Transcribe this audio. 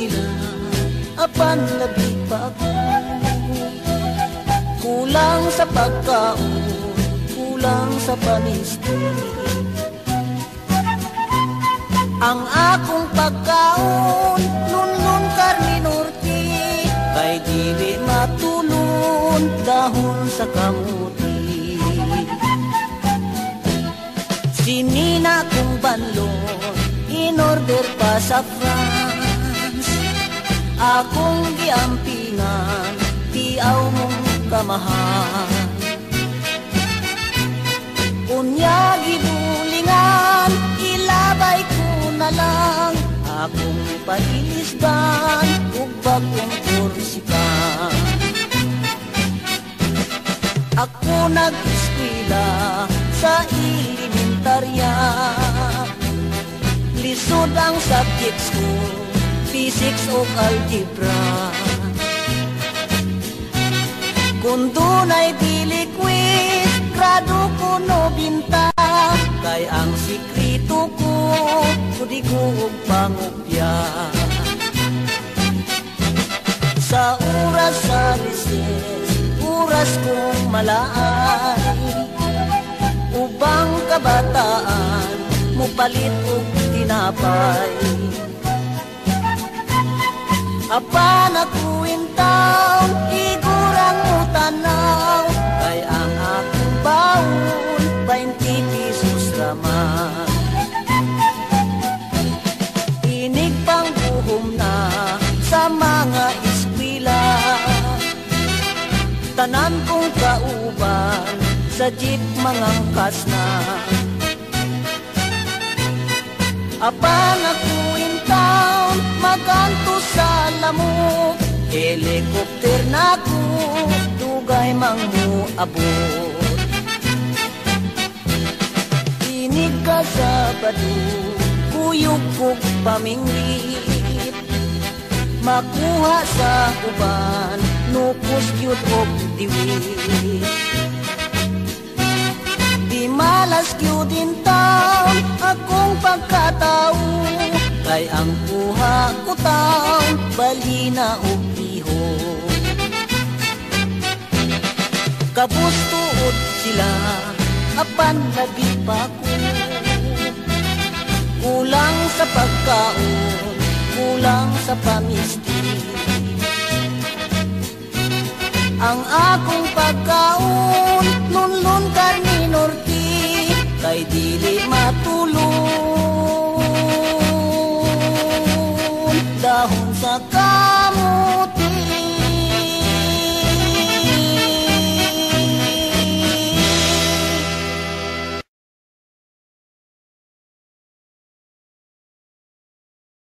eskwela, apan labi pa ko. Kulang sa pagkaon, kulang sa pamisti. Ang akong pagkaon, lunlun karni norte, kay dili matulon dahon sa kamuti. Sinina kong banlon, in order pa sa France. Akong giampingan, tiaw mong kamahal. Unya gibulingan, ilabay ko na lang akong pailisdan, ug bagong kursikan. Ako nag-eskwela sa elementarya, lisod ang subjects ko, physics o algebra. Kung dunay dili quiz, grado ko 90, kay ang sikrito ko, kudi ko og pangupya. Sa oras sa recess, oras kong malaay, ubang kabataan, mupalit og tinapay. Apan ako in town, igurang mo tanaw, kay ang akong baon, 20 pesos raman. Inig pang buhom na sa mga eskwela, tanan kong kauban, sa jeep mangangkas na. Apan ako in town, maganto sa lamok, helicopter na ko, dugay mang mo abot. Inig ka sa badu, kuyog kog paminggit, makuha sa uban, nukos yun og diwit. Di malas yun din taon, akong pagkatao, kay ang kuha ko taon, balina o piho. Kabustuod sila, apan labi pa ko. Kulang sa pagkaon, kulang sa pamisti. Ang akong pagkaon, lunlun karni norte, kay dili matulon dahon sa